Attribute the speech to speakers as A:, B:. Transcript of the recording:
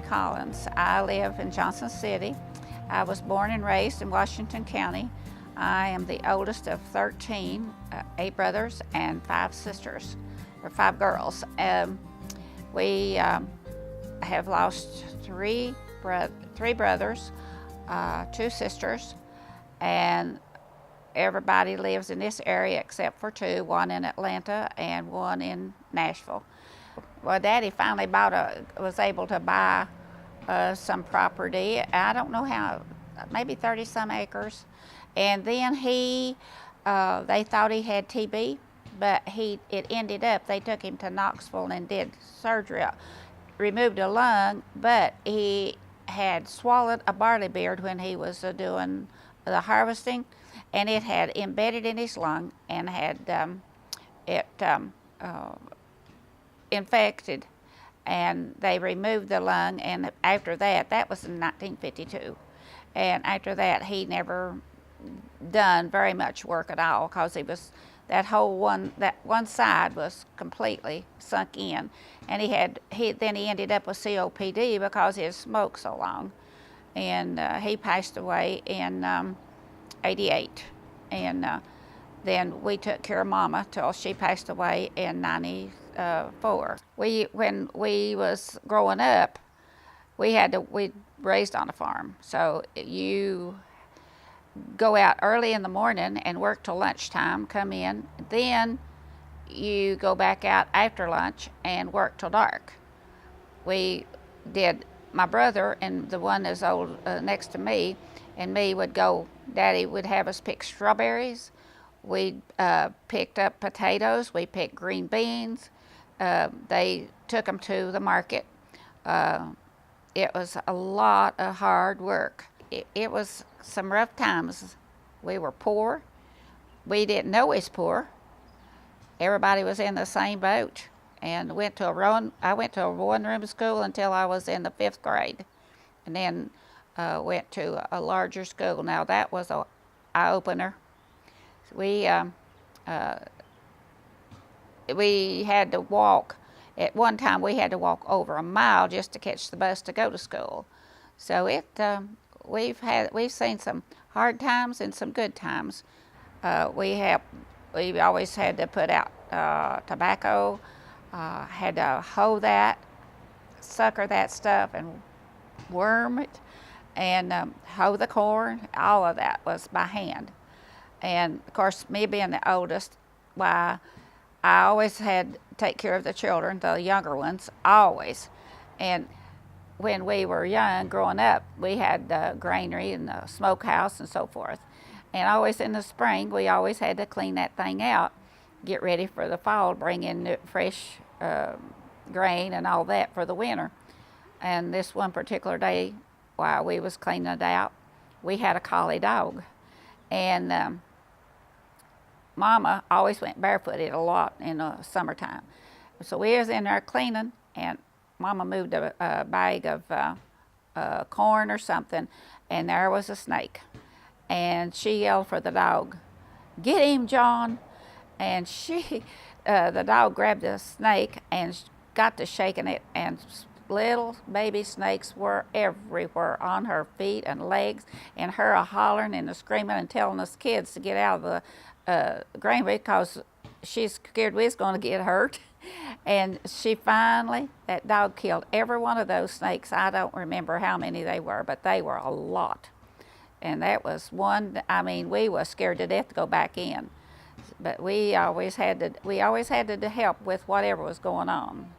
A: Collins. I live in Johnson City. I was born and raised in Washington County. I am the oldest of 13, 8 brothers and 5 sisters, or 5 girls. We have lost three brothers, 2 sisters, and everybody lives in this area except for 2, one in Atlanta and one in Nashville. Well, Daddy finally was able to buy some property. I don't know how, maybe 30 some acres. And then they thought he had TB, but it ended up, they took him to Knoxville and did surgery, removed a lung, but he had swallowed a barley beard when he was doing the harvesting, and it had embedded in his lung and had infected, and they removed the lung. And after that was in 1952, and after that he never done very much work at all, because that one side was completely sunk in, and then he ended up with COPD because he had smoked so long, and he passed away in 88, and then we took care of Mama till she passed away in 94. When we was growing up, we raised on a farm, so you go out early in the morning and work till lunchtime, come in, then you go back out after lunch and work till dark. My brother and the one that's old next to me and me would go, Daddy would have us pick strawberries, we picked up potatoes, we picked green beans, they took them to the market. It was a lot of hard work. It was some rough times. We were poor. We didn't know we was poor. Everybody was in the same boat, and I went to a one-room school until I was in the 5th grade, and then went to a larger school. Now that was an eye-opener. We had to walk. At one time, we had to walk over a mile just to catch the bus to go to school. So we've seen some hard times and some good times. We always had to put out tobacco, had to hoe that, sucker that stuff, and worm it, and hoe the corn. All of that was by hand. And of course, me being the oldest, why, I always had to take care of the children, the younger ones, always. And when we were young, growing up, we had the granary and the smokehouse and so forth. And always in the spring, we always had to clean that thing out, get ready for the fall, bring in fresh grain and all that for the winter. And this one particular day, while we was cleaning it out, we had a collie dog. And Mama always went barefooted a lot in the summertime. So we was in there cleaning, and Mama moved a bag of corn or something, and there was a snake. And she yelled for the dog, "Get him, John!" And the dog grabbed the snake and got to shaking it, and little baby snakes were everywhere on her feet and legs, and her hollering and screaming and telling us kids to get out of the granary because she's scared we was going to get hurt. And that dog killed every one of those snakes. I don't remember how many they were, but they were a lot. And that was one, we was scared to death to go back in. But we always had to help with whatever was going on.